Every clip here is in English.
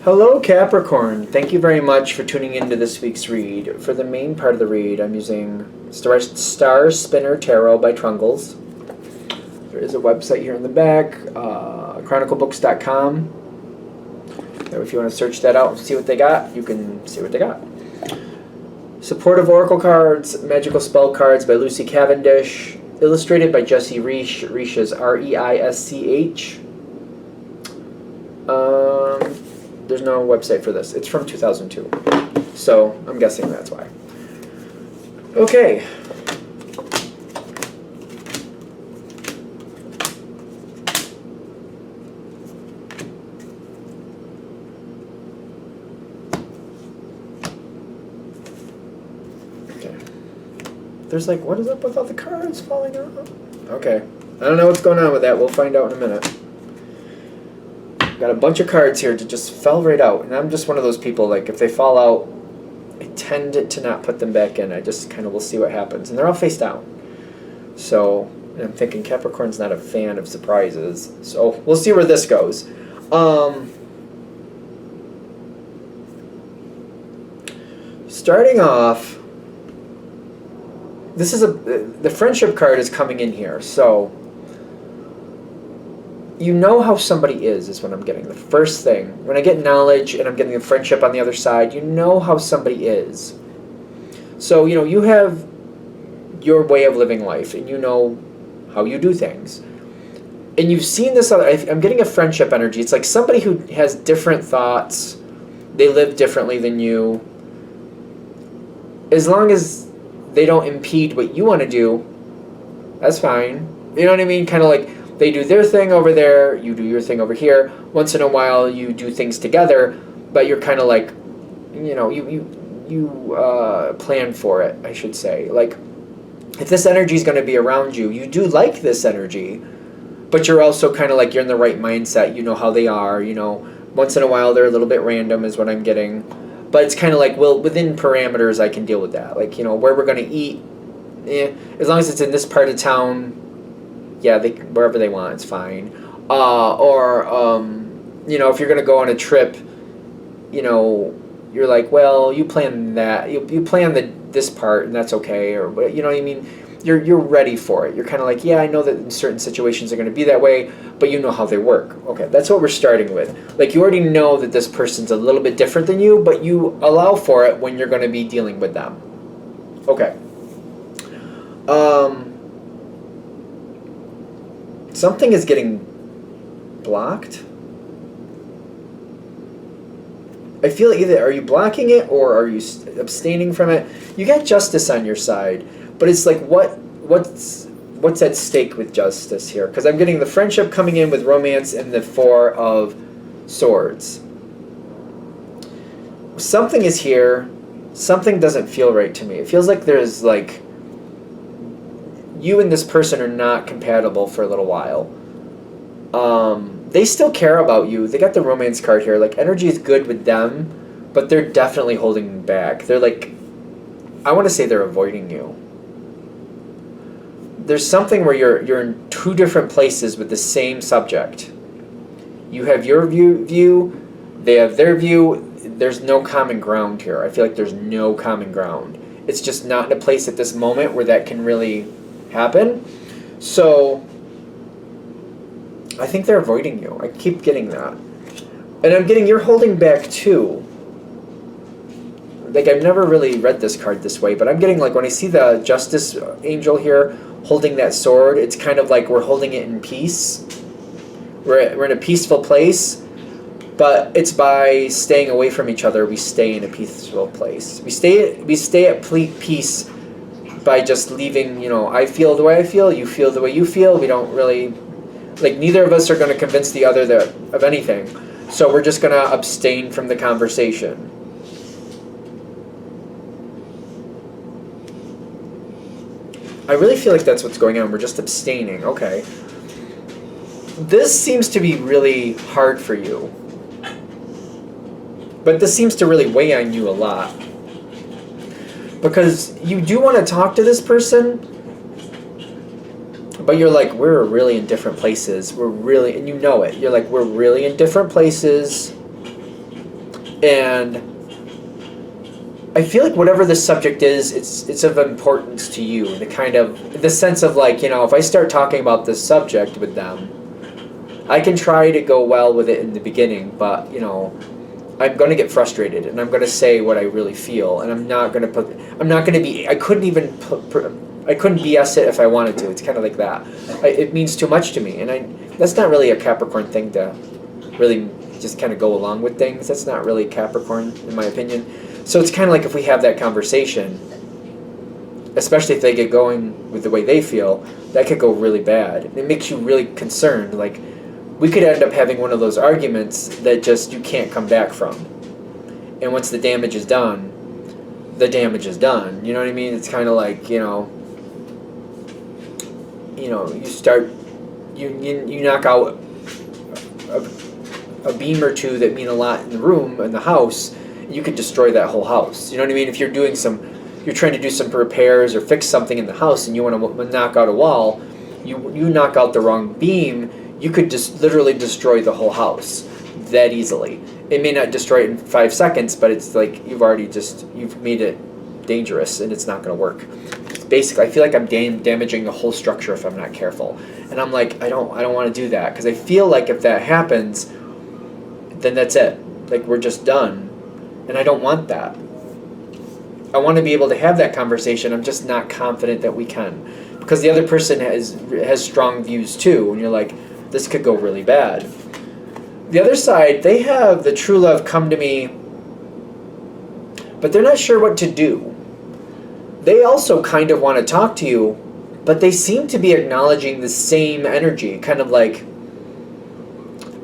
Hello, Capricorn. Thank you very much for tuning into this week's read. For the main part of the read, I'm using Star Spinner Tarot by Trungles. There is a website here in the back, chroniclebooks.com. If you want to search that out and see what they got, you can see what they got. Supportive Oracle Cards, Magical Spell Cards by Lucy Cavendish, illustrated by Jesse Reisch. Reisch is R-E-I-S-C-H. There's no website for this. It's from 2002. So I'm guessing that's why. Okay. Okay. There's like, what is up with all the cards falling out? Okay. I don't know what's going on with that. We'll find out in a minute. Got a bunch of cards here that just fell right out, and I'm just one of those people, like, if they fall out, I tend to not put them back in. I just kind of will see what happens, and they're all face down. So I'm thinking Capricorn's not a fan of surprises, so we'll see where this goes. Starting off, this is the friendship card is coming in here, so you know how somebody is what I'm getting. The first thing, when I get knowledge and I'm getting the friendship on the other side, you know how somebody is. So, you know, you have your way of living life, and you know how you do things. And you've seen this other, I'm getting a friendship energy. It's like somebody who has different thoughts. They live differently than you. As long as they don't impede what you want to do, that's fine. You know what I mean? Kind of like, they do their thing over there, you do your thing over here. Once in a while, you do things together, but you're kind of like, you know, you plan for it, I should say. Like, if this energy is going to be around you, you do like this energy, but you're also kind of like, you're in the right mindset. You know how they are, you know. Once in a while, they're a little bit random is what I'm getting. But it's kind of like, well, within parameters, I can deal with that. Like, you know, where we're going to eat, as long as it's in this part of town, yeah, wherever they want, it's fine. You know, if you're going to go on a trip, you know, you're like, well, you plan that. You plan this part, and that's okay. Or, you know what I mean? You're ready for it. You're kind of like, yeah, I know that in certain situations are going to be that way, but you know how they work. Okay, that's what we're starting with. Like, you already know that this person's a little bit different than you, but you allow for it when you're going to be dealing with them. Okay. Something is getting blocked. I feel either are you blocking it or are you abstaining from it? You got justice on your side, but it's like what's at stake with justice here? Because I'm getting the friendship coming in with romance and the Four of Swords. Something is here. Something doesn't feel right to me. It feels like there's like, you and this person are not compatible for a little while. They still care about you. They got the romance card here. Like, energy is good with them, but they're definitely holding back. They're like, I want to say they're avoiding you. There's something where you're in two different places with the same subject. You have your view, they have their view. There's no common ground here. I feel like there's no common ground. It's just not in a place at this moment where that can really happen. So I think they're avoiding you. I keep getting that. And I'm getting you're holding back too. Like, I've never really read this card this way, but I'm getting like when I see the Justice Angel here holding that sword, it's kind of like we're holding it in peace. We're in a peaceful place, but it's by staying away from each other we stay in a peaceful place. We stay at peace by just leaving, you know, I feel the way I feel, you feel the way you feel. We don't really, like, neither of us are going to convince the other of anything. So we're just going to abstain from the conversation. I really feel like that's what's going on. We're just abstaining. Okay. This seems to be really hard for you. But this seems to really weigh on you a lot. Because you do want to talk to this person, but you're like, we're really in different places. We're really, and you know it. You're like, we're really in different places. And I feel like whatever the subject is, it's of importance to you. The sense of like, if I start talking about this subject with them, I can try to go well with it in the beginning, but I'm going to get frustrated, and I'm going to say what I really feel, and I'm not going to be. I couldn't BS it if I wanted to. It's kind of like that. It means too much to me, and that's not really a Capricorn thing to really just kind of go along with things. That's not really Capricorn, in my opinion. So it's kind of like if we have that conversation, especially if they get going with the way they feel, that could go really bad. It makes you really concerned. Like, we could end up having one of those arguments that just you can't come back from. And once the damage is done, the damage is done. You know what I mean? It's kind of like, you knock out a beam or two that mean a lot in the room, in the house, you could destroy that whole house. You know what I mean? If you're trying to do some repairs or fix something in the house and you want to knock out a wall, you knock out the wrong beam, you could just literally destroy the whole house that easily. It may not destroy it in 5 seconds, but it's like you've made it dangerous and it's not going to work. Basically, I feel like I'm damaging the whole structure if I'm not careful. And I'm like, I don't want to do that, because I feel like if that happens, then that's it. Like, we're just done. And I don't want that. I want to be able to have that conversation. I'm just not confident that we can, because the other person has strong views too, and you're like, this could go really bad. The other side, they have the true love come to me, but they're not sure what to do. They also kind of want to talk to you, but they seem to be acknowledging the same energy, kind of like,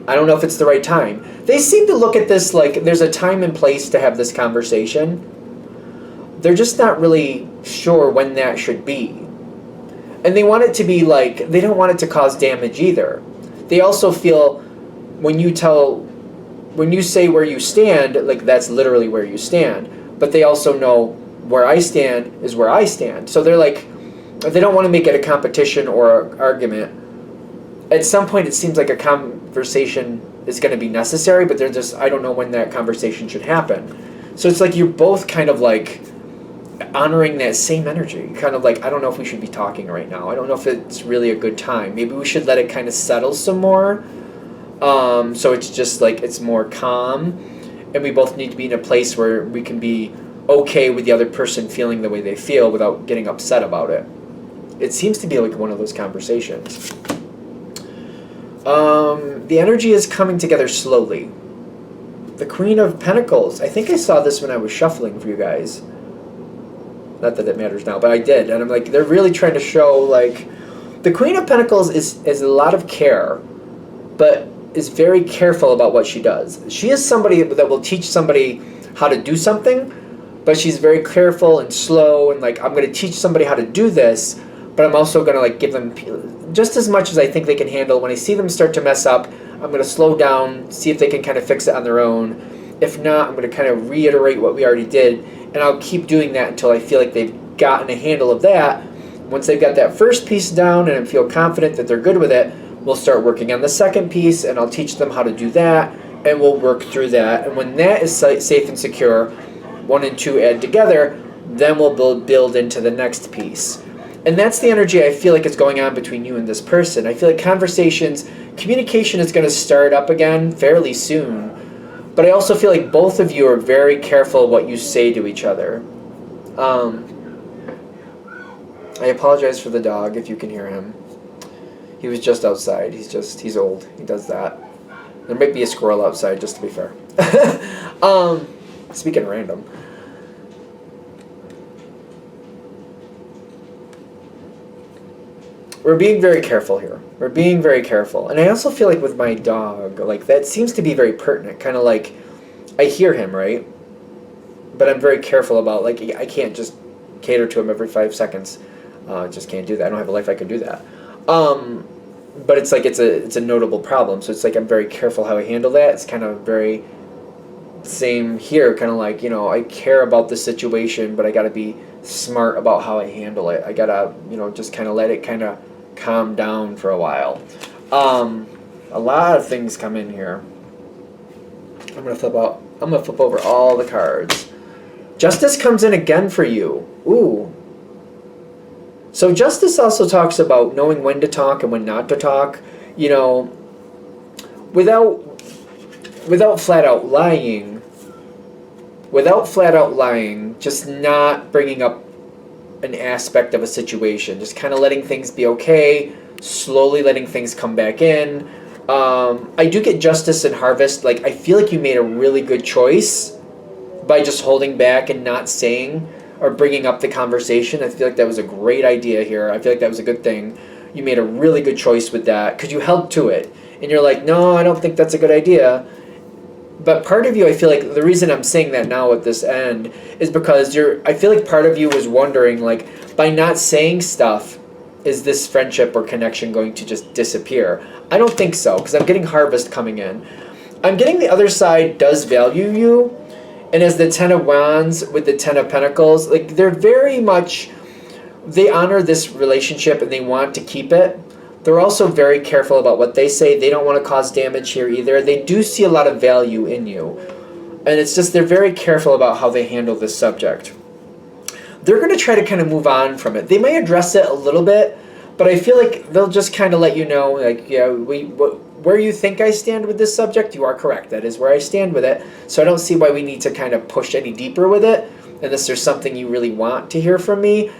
I don't know if it's the right time. They seem to look at this like there's a time and place to have this conversation. They're just not really sure when that should be. And they want it to be like, they don't want it to cause damage either. They also feel when you say where you stand, like that's literally where you stand. But they also know where I stand is where I stand. So they're like, they don't want to make it a competition or an argument. At some point it seems like a conversation is going to be necessary, but they're just, I don't know when that conversation should happen. So it's like you're both kind of like honoring that same energy. Kind of like, I don't know if we should be talking right now. I don't know if it's really a good time. Maybe we should let it kind of settle some more. So it's just like, it's more calm. And we both need to be in a place where we can be okay with the other person feeling the way they feel without getting upset about it. It seems to be like one of those conversations. The energy is coming together slowly. The Queen of Pentacles. I think I saw this when I was shuffling for you guys. Not that it matters now, but I did. And I'm like, they're really trying to show, like, the Queen of Pentacles is a lot of care, but is very careful about what she does. She is somebody that will teach somebody how to do something, but she's very careful and slow, and like, I'm going to teach somebody how to do this, but I'm also going to like give them just as much as I think they can handle. When I see them start to mess up, I'm going to slow down, see if they can kind of fix it on their own. If not, I'm going to kind of reiterate what we already did, and I'll keep doing that until I feel like they've gotten a handle of that. Once they've got that first piece down and I feel confident that they're good with it, we'll start working on the second piece, and I'll teach them how to do that, and we'll work through that. And when that is safe and secure, 1 and 2 add together, then we'll build into the next piece. And that's the energy I feel like is going on between you and this person. I feel like communication is going to start up again fairly soon. But I also feel like both of you are very careful what you say to each other. I apologize for the dog if you can hear him. He was just outside. He's old. He does that. There might be a squirrel outside, just to be fair. Speaking random. We're being very careful here. We're being very careful. And I also feel like with my dog, like that seems to be very pertinent. Kind of like, I hear him, right? But I'm very careful about, like, I can't just cater to him every 5 seconds. Just can't do that. I don't have a life I could do that. But it's like, it's a notable problem. So it's like, I'm very careful how I handle that. It's kind of very same here. Kind of like, I care about the situation, but I got to be smart about how I handle it. I got to, just kind of let it kind of calm down for a while. A lot of things come in here. I'm gonna flip over all the cards. Justice comes in again for you. Ooh. So justice also talks about knowing when to talk and when not to talk. You know, without flat out lying. Without flat out lying, just not bringing up an aspect of a situation. Just kind of letting things be okay, slowly letting things come back in. I do get justice and harvest. Like, I feel like you made a really good choice by just holding back and not saying or bringing up the conversation. I feel like that was a great idea here. I feel like that was a good thing. You made a really good choice with that because you held to it. And you're like, no, I don't think that's a good idea. But part of you, I feel like the reason I'm saying that now at this end is because I feel like part of you was wondering, like, by not saying stuff, is this friendship or connection going to just disappear? I don't think so, because I'm getting harvest coming in. I'm getting the other side does value you, and as the Ten of Wands with the Ten of Pentacles, like, they're very much, they honor this relationship and they want to keep it. They're also very careful about what they say. They don't want to cause damage here either. They do see a lot of value in you. And it's just they're very careful about how they handle this subject. They're going to try to kind of move on from it. They may address it a little bit, but I feel like they'll just kind of let you know, like, yeah, where you think I stand with this subject, you are correct. That is where I stand with it. So I don't see why we need to kind of push any deeper with it, unless there's something you really want to hear from me.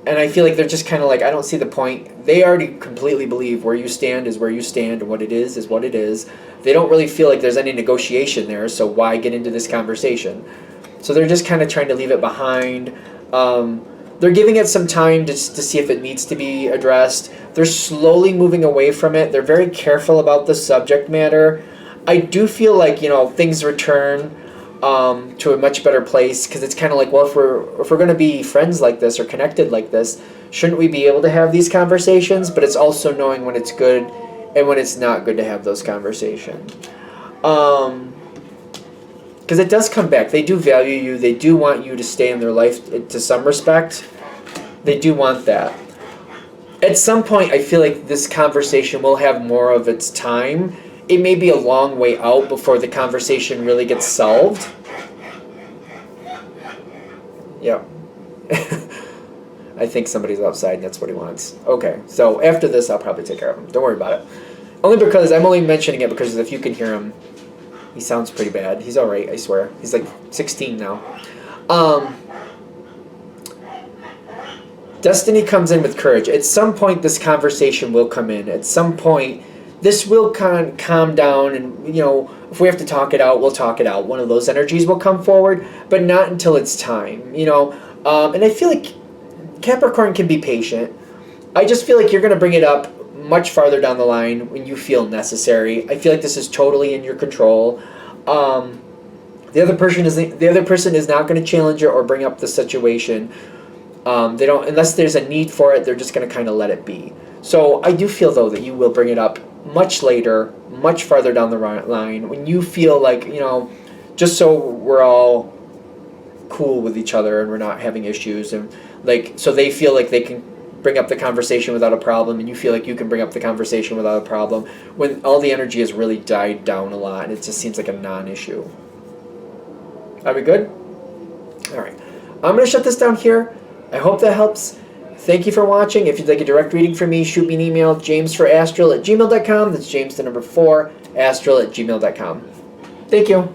And I feel like they're just kind of like, I don't see the point. They already completely believe where you stand is where you stand, and what it is what it is. They don't really feel like there's any negotiation there, so why get into this conversation? So they're just kind of trying to leave it behind. They're giving it some time to see if it needs to be addressed. They're slowly moving away from it. They're very careful about the subject matter. I do feel like, things return to a much better place, because it's kind of like, well, if we're going to be friends like this or connected like this, shouldn't we be able to have these conversations? But it's also knowing when it's good and when it's not good to have those conversations. Because it does come back. They do value you. They do want you to stay in their life to some respect. They do want that. At some point, I feel like this conversation will have more of its time. It may be a long way out before the conversation really gets solved. Yeah. I think somebody's outside and that's what he wants. Okay, so after this, I'll probably take care of him. Don't worry about it. I'm only mentioning it because if you can hear him, he sounds pretty bad. He's alright, I swear. He's like 16 now. Destiny comes in with courage. At some point, this conversation will come in. At some point, this will calm down, and if we have to talk it out, we'll talk it out. One of those energies will come forward, but not until it's time. And I feel like Capricorn can be patient. I just feel like you're going to bring it up much farther down the line when you feel necessary. I feel like this is totally in your control. The other person is not going to challenge you or bring up the situation. They don't, unless there's a need for it. They're just going to kind of let it be. So I do feel though that you will bring it up much later, much farther down the line, when you feel like, just so we're all cool with each other and we're not having issues, and so they feel like they can bring up the conversation without a problem, and you feel like you can bring up the conversation without a problem, when all the energy has really died down a lot and it just seems like a non-issue. Are we good? All right. I'm going to shut this down here. I hope that helps. Thank you for watching. If you'd like a direct reading from me, shoot me an email, jamesforastral@gmail.com. That's James the number 4, astral@gmail.com. Thank you.